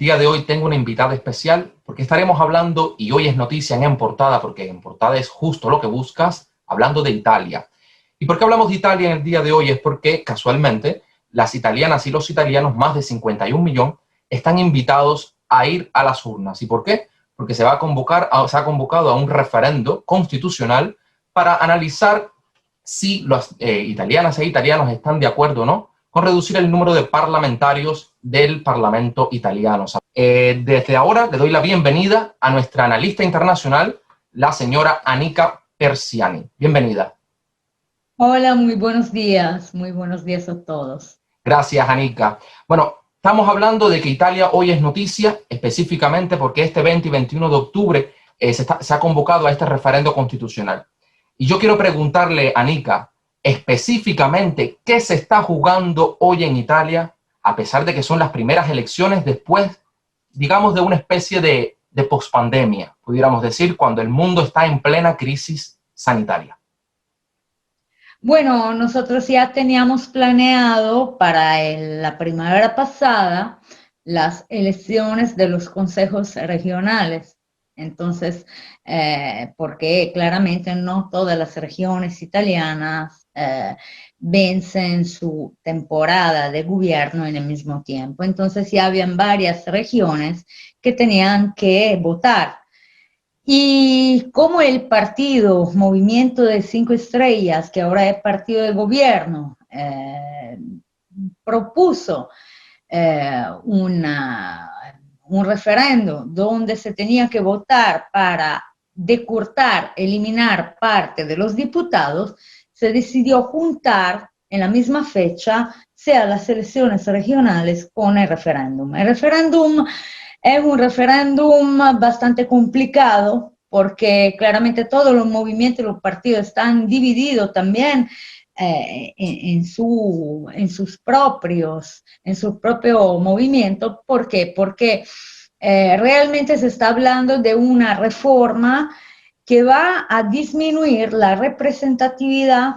día de hoy tengo una invitada especial porque estaremos hablando, y hoy es noticia en Portada, porque En Portada es justo lo que buscas, hablando de Italia. ¿Y por qué hablamos de Italia en el día de hoy? Es porque casualmente las italianas y los italianos, más de 51 millones, están invitados a ir a las urnas. ¿Y por qué? Porque se ha convocado a un referendo constitucional para analizar si las italianas e italianos están de acuerdo o no con reducir el número de parlamentarios del Parlamento italiano. Desde ahora le doy la bienvenida a nuestra analista internacional, la señora Anika Persiani. Bienvenida. Hola, muy buenos días a todos. Gracias, Anika. Bueno, estamos hablando de que Italia hoy es noticia, específicamente porque este 20 y 21 de octubre se ha convocado a este referendo constitucional. Y yo quiero preguntarle, Anika, específicamente, ¿qué se está jugando hoy en Italia, a pesar de que son las primeras elecciones después, digamos, de una especie de pospandemia, pudiéramos decir, cuando el mundo está en plena crisis sanitaria? Bueno, nosotros ya teníamos planeado para la primavera pasada las elecciones de los consejos regionales. Entonces, porque claramente no todas las regiones italianas vencen su temporada de gobierno en el mismo tiempo. Entonces ya habían varias regiones que tenían que votar. Y como el partido Movimiento de Cinco Estrellas, que ahora es partido de gobierno, propuso un referendo donde se tenía que votar para decurtar, eliminar parte de los diputados, se decidió juntar en la misma fecha sea las elecciones regionales con el referéndum. El referéndum es un referéndum bastante complicado porque claramente todos los movimientos y los partidos están divididos también en su propio movimiento. ¿Por qué? Porque realmente se está hablando de una reforma que va a disminuir la representatividad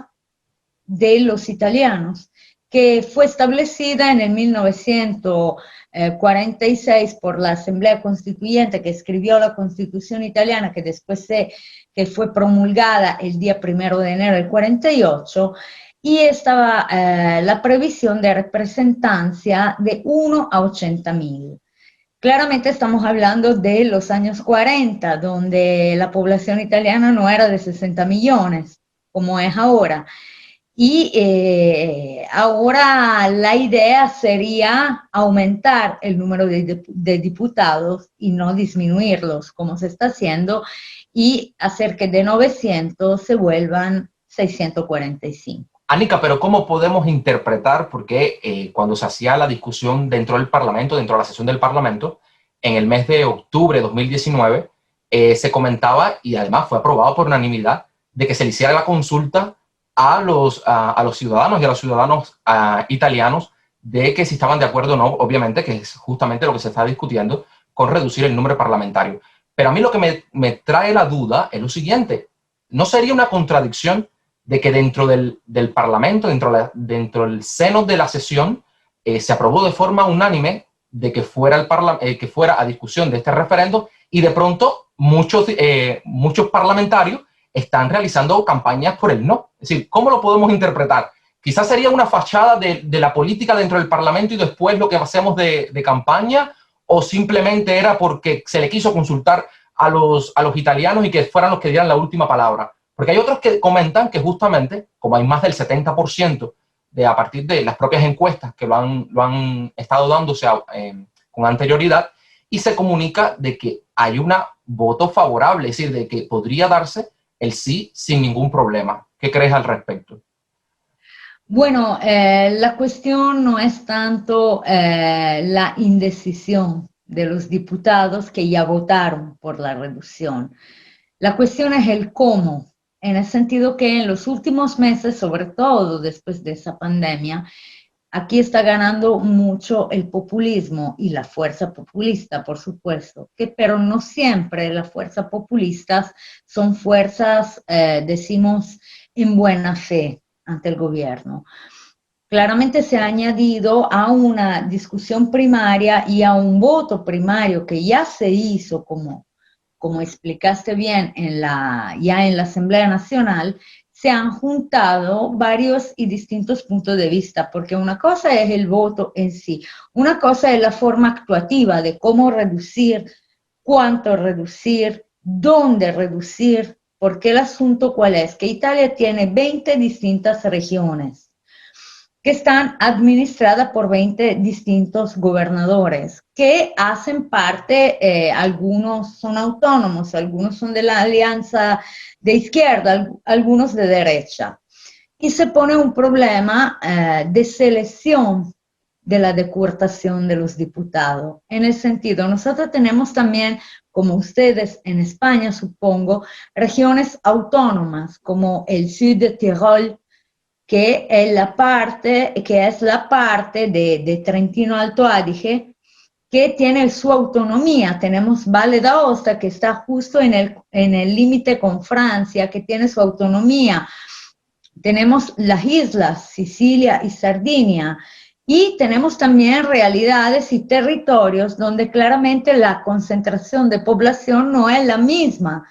de los italianos, que fue establecida en el 1946 por la Asamblea Constituyente que escribió la Constitución italiana, que después que fue promulgada el día 1 de enero del 48, y estaba la previsión de representancia de 1 a 80.000. Claramente estamos hablando de los años 40, donde la población italiana no era de 60 millones, como es ahora. Y ahora la idea sería aumentar el número de diputados y no disminuirlos, como se está haciendo, y hacer que de 900 se vuelvan 645. Anika, pero ¿cómo podemos interpretar? Porque cuando se hacía la discusión dentro del Parlamento, dentro de la sesión del Parlamento, en el mes de octubre de 2019, se comentaba, y además fue aprobado por unanimidad, de que se le hiciera la consulta a los ciudadanos y a los ciudadanos italianos de que si estaban de acuerdo o no, obviamente, que es justamente lo que se está discutiendo, con reducir el número parlamentario. Pero a mí lo que me trae la duda es lo siguiente: ¿no sería una contradicción de que dentro del Parlamento, dentro del seno de la sesión, se aprobó de forma unánime de que fuera a discusión de este referendo, y de pronto muchos parlamentarios están realizando campañas por el no? Es decir, ¿cómo lo podemos interpretar? Quizás sería una fachada de la política dentro del Parlamento y después lo que hacemos de campaña, o simplemente era porque se le quiso consultar a los italianos y que fueran los que dieran la última palabra. Porque hay otros que comentan que justamente, como hay más del 70% a partir de las propias encuestas que lo han estado dándose con anterioridad, y se comunica de que hay un voto favorable, es decir, de que podría darse el sí sin ningún problema. ¿Qué crees al respecto? Bueno, la cuestión no es tanto la indecisión de los diputados que ya votaron por la reducción. La cuestión es el cómo, en el sentido que en los últimos meses, sobre todo después de esa pandemia, aquí está ganando mucho el populismo y la fuerza populista, por supuesto, pero no siempre las fuerzas populistas son fuerzas, decimos, en buena fe ante el gobierno. claramente se ha añadido a una discusión primaria y a un voto primario que ya se hizo, como explicaste bien, ya en la Asamblea Nacional, se han juntado varios y distintos puntos de vista, porque una cosa es el voto en sí, una cosa es la forma actuativa de cómo reducir, cuánto reducir, dónde reducir, porque el asunto cuál es, que Italia tiene 20 distintas regiones que están administradas por 20 distintos gobernadores, que hacen parte, algunos son autónomos, algunos son de la alianza de izquierda, algunos de derecha. Y se pone un problema de selección de la decurtación de los diputados. En el sentido, nosotros tenemos también, como ustedes en España, supongo, regiones autónomas, como el Sud de Tirol, que es la parte de Trentino Alto Adige, que tiene su autonomía. Tenemos Valle d'Aosta, que está justo en el límite con Francia, que tiene su autonomía. Tenemos las islas, Sicilia y Sardinia, y tenemos también realidades y territorios donde claramente la concentración de población no es la misma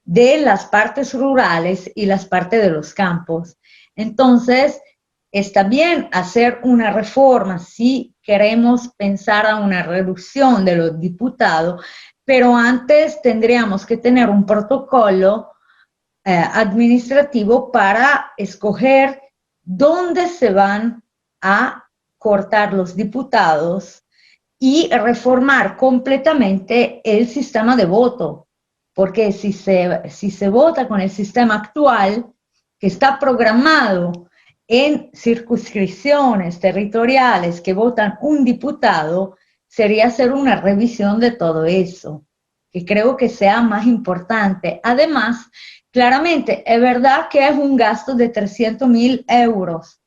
de las partes rurales y las partes de los campos. Entonces, está bien hacer una reforma si queremos pensar a una reducción de los diputados, pero antes tendríamos que tener un protocolo administrativo para escoger dónde se van a cortar los diputados y reformar completamente el sistema de voto, porque si se vota con el sistema actual, que está programado en circunscripciones territoriales que votan un diputado, sería hacer una revisión de todo eso, que creo que sea más importante. Además, claramente, es verdad que es un gasto de 300.000 euros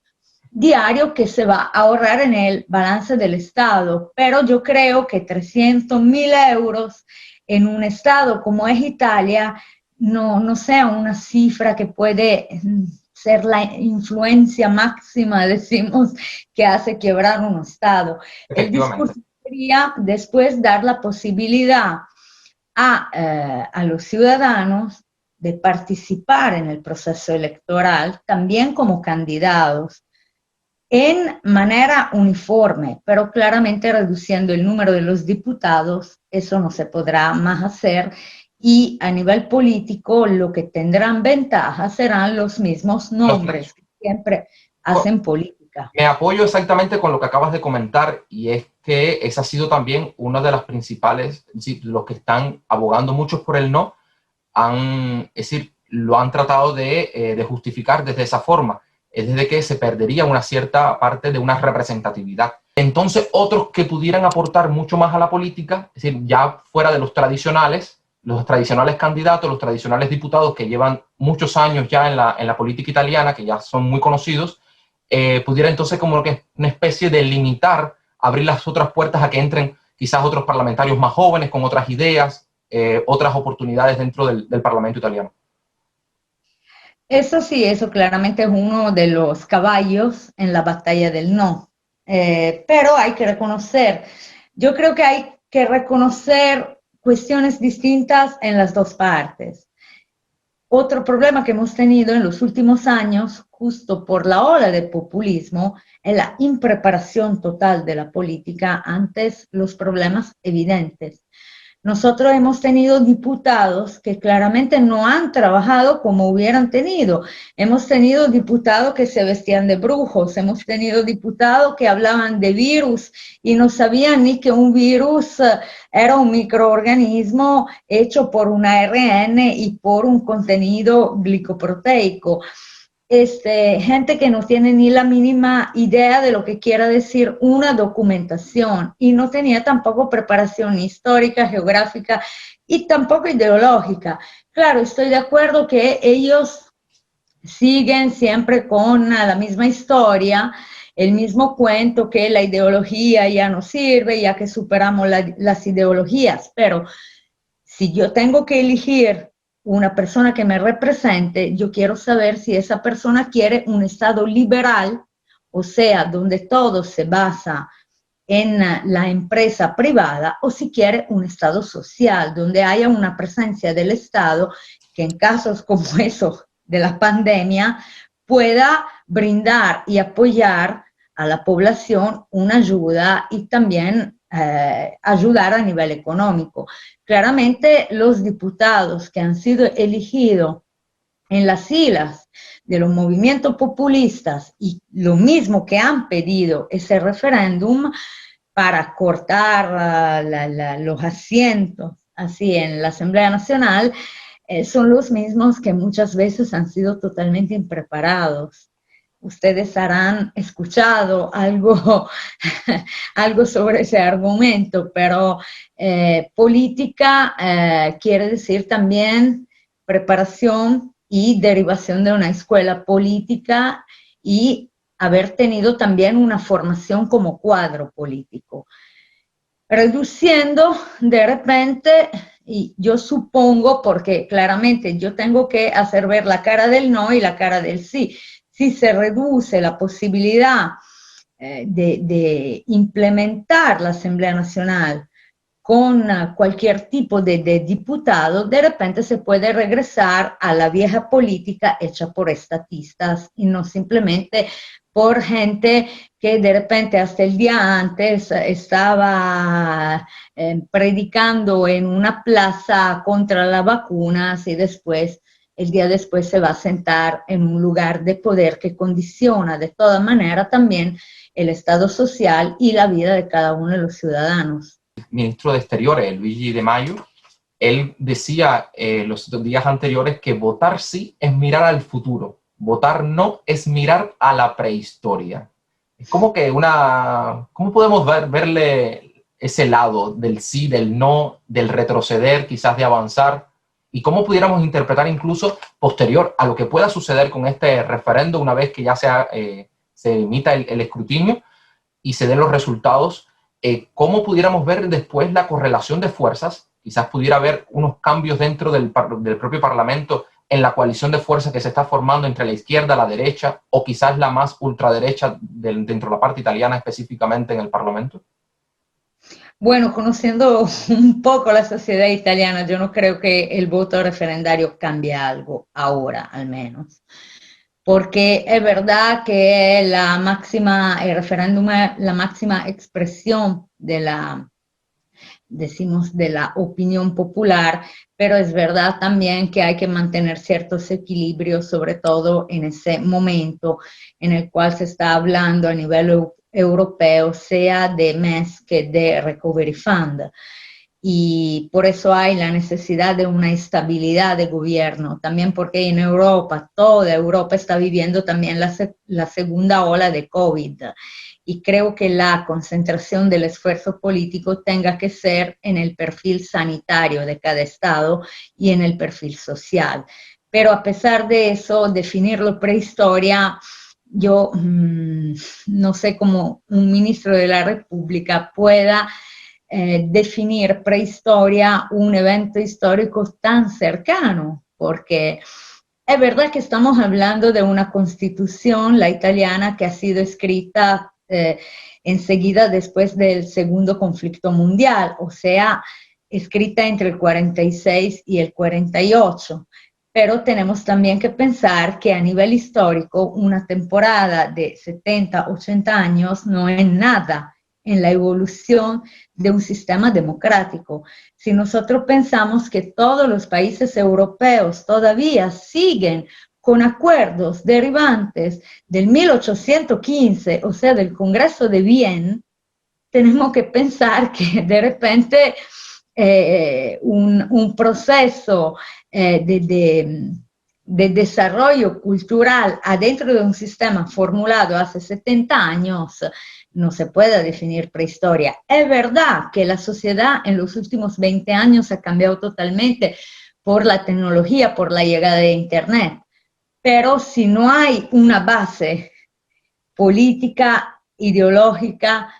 diario que se va a ahorrar en el balance del Estado, pero yo creo que 300.000 euros en un Estado como es Italia no sea una cifra que puede ser la influencia máxima, decimos, que hace quebrar un Estado. El discurso sería después dar la posibilidad a los ciudadanos de participar en el proceso electoral también como candidatos en manera uniforme, pero claramente reduciendo el número de los diputados, eso no se podrá más hacer, y a nivel político lo que tendrán ventaja serán los mismos nombres que siempre hacen política. Me apoyo exactamente con lo que acabas de comentar, y es que esa ha sido también una de las principales, es decir, los que están abogando muchos por el no, lo han tratado de justificar desde esa forma, es desde que se perdería una cierta parte de una representatividad. Entonces, otros que pudieran aportar mucho más a la política, es decir, ya fuera de los tradicionales candidatos, los tradicionales diputados que llevan muchos años ya en la política italiana, que ya son muy conocidos, pudiera entonces como que una especie de limitar, abrir las otras puertas a que entren quizás otros parlamentarios más jóvenes con otras ideas, otras oportunidades dentro del Parlamento italiano. Eso sí, eso claramente es uno de los caballos en la batalla del no. Pero hay que reconocer, yo creo que hay que reconocer cuestiones distintas en las dos partes. Otro problema que hemos tenido en los últimos años, justo por la ola de populismo, es la impreparación total de la política ante los problemas evidentes. Nosotros hemos tenido diputados que claramente no han trabajado como hubieran tenido. Hemos tenido diputados que se vestían de brujos, hemos tenido diputados que hablaban de virus y no sabían ni que un virus era un microorganismo hecho por un ARN y por un contenido glicoproteico. Gente que no tiene ni la mínima idea de lo que quiera decir una documentación y no tenía tampoco preparación histórica, geográfica y tampoco ideológica. Claro, estoy de acuerdo que ellos siguen siempre con la misma historia, el mismo cuento que la ideología ya no sirve, ya que superamos las ideologías, pero si yo tengo que elegir una persona que me represente, yo quiero saber si esa persona quiere un Estado liberal o sea, donde todo se basa en la empresa privada, o si quiere un Estado social, donde haya una presencia del Estado que en casos como esos de la pandemia pueda brindar y apoyar a la población una ayuda y también ayudar a nivel económico. Claramente los diputados que han sido elegidos en las filas de los movimientos populistas y lo mismo que han pedido ese referéndum para cortar los asientos así en la Asamblea Nacional, son los mismos que muchas veces han sido totalmente impreparados. Ustedes habrán escuchado algo, algo sobre ese argumento, pero política quiere decir también preparación y derivación de una escuela política y haber tenido también una formación como cuadro político. Reduciendo de repente, y yo supongo, porque claramente yo tengo que hacer ver la cara del no y la cara del sí, si se reduce la posibilidad de implementar la Asamblea Nacional con cualquier tipo de diputado, de repente se puede regresar a la vieja política hecha por estatistas y no simplemente por gente que de repente hasta el día antes estaba predicando en una plaza contra las vacunas y después, el día después se va a sentar en un lugar de poder que condiciona de toda manera también el estado social y la vida de cada uno de los ciudadanos. Ministro de Exteriores, Luigi De Maio, él decía los días anteriores que votar sí es mirar al futuro, votar no es mirar a la prehistoria. Es como que ¿cómo podemos verle ese lado del sí, del no, del retroceder, quizás de avanzar? Y cómo pudiéramos interpretar incluso posterior a lo que pueda suceder con este referendo una vez que ya se emita el escrutinio y se den los resultados. ¿Cómo pudiéramos ver después la correlación de fuerzas? Quizás pudiera haber unos cambios dentro del propio Parlamento en la coalición de fuerzas que se está formando entre la izquierda, la derecha, o quizás la más ultraderecha dentro de la parte italiana específicamente en el Parlamento. Bueno, conociendo un poco la sociedad italiana, yo no creo que el voto referendario cambie algo ahora, al menos. Porque es verdad que el referéndum es la máxima expresión de la opinión popular, pero es verdad también que hay que mantener ciertos equilibrios, sobre todo en ese momento en el cual se está hablando a nivel europeo, sea de MES que de Recovery Fund. Y por eso hay la necesidad de una estabilidad de gobierno, también porque en Europa, toda Europa está viviendo también la segunda ola de COVID. Y creo que la concentración del esfuerzo político tenga que ser en el perfil sanitario de cada estado y en el perfil social. Pero a pesar de eso, definirlo prehistoria, yo no sé cómo un ministro de la República pueda definir prehistoria un evento histórico tan cercano, porque es verdad que estamos hablando de una constitución, la italiana, que ha sido escrita enseguida después del segundo conflicto mundial, o sea, escrita entre el 46 y el 48. Pero tenemos también que pensar que a nivel histórico una temporada de 70, 80 años no es nada en la evolución de un sistema democrático. Si nosotros pensamos que todos los países europeos todavía siguen con acuerdos derivantes del 1815, o sea, del Congreso de Viena, tenemos que pensar que de repente un proceso de desarrollo cultural adentro de un sistema formulado hace 70 años no se puede definir prehistoria. Es verdad que la sociedad en los últimos 20 años ha cambiado totalmente por la tecnología, por la llegada de Internet, pero si no hay una base política, ideológica,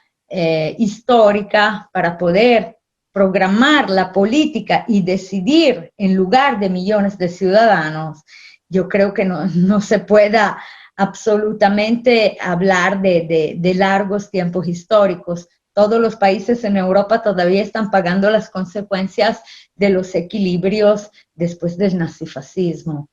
histórica para poder programar la política y decidir en lugar de millones de ciudadanos, yo creo que no se pueda absolutamente hablar de largos tiempos históricos. Todos los países en Europa todavía están pagando las consecuencias de los equilibrios después del nazifascismo.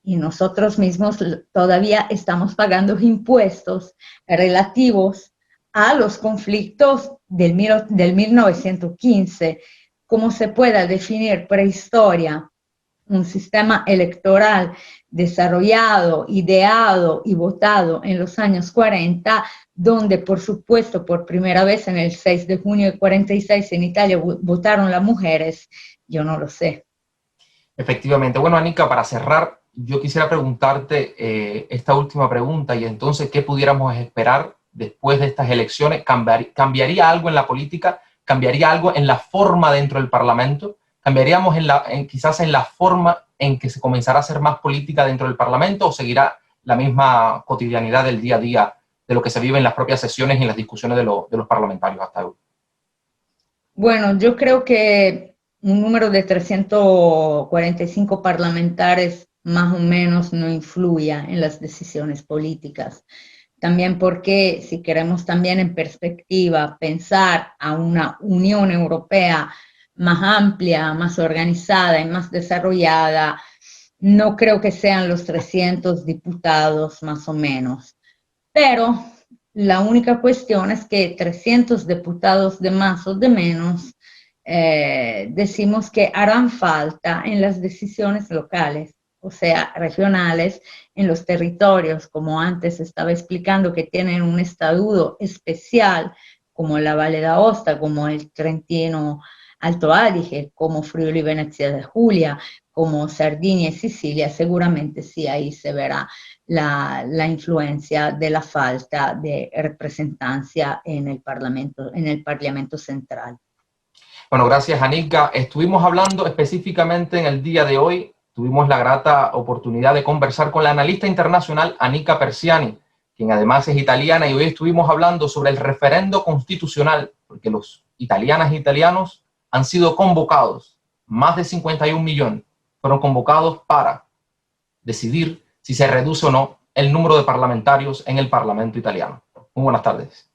Y nosotros mismos todavía estamos pagando impuestos relativos a los conflictos del 1915. ¿Cómo se pueda definir prehistoria? Un sistema electoral desarrollado, ideado y votado en los años 40, donde por supuesto por primera vez en el 6 de junio de 46 en Italia votaron las mujeres, yo no lo sé. Efectivamente. Bueno, Anika, para cerrar, yo quisiera preguntarte esta última pregunta y entonces, ¿qué pudiéramos esperar después de estas elecciones? ¿Cambiaría algo en la política? ¿Cambiaría algo en la forma dentro del Parlamento? ¿Cambiaríamos quizás en la forma en que se comenzará a hacer más política dentro del Parlamento o seguirá la misma cotidianidad del día a día de lo que se vive en las propias sesiones y en las discusiones de los parlamentarios hasta hoy? Bueno, yo creo que un número de 345 parlamentarios más o menos no influya en las decisiones políticas. También porque si queremos también en perspectiva pensar a una Unión Europea más amplia, más organizada y más desarrollada, no creo que sean los 300 diputados más o menos. Pero la única cuestión es que 300 diputados de más o de menos decimos que harán falta en las decisiones locales, o sea, regionales, en los territorios, como antes estaba explicando, que tienen un estatuto especial, como la Valle d'Aosta, como el Trentino Alto Adige, como Friuli Venezia Giulia, como Sardinia y Sicilia. Seguramente sí, ahí se verá la influencia de la falta de representancia en el Parlamento Central. Bueno, gracias, Anika. Estuvimos hablando específicamente en el día de hoy, tuvimos la grata oportunidad de conversar con la analista internacional Anika Persiani, quien además es italiana, y hoy estuvimos hablando sobre el referendo constitucional, porque los italianas e italianos han sido convocados, más de 51 millones, fueron convocados para decidir si se reduce o no el número de parlamentarios en el Parlamento italiano. Muy buenas tardes.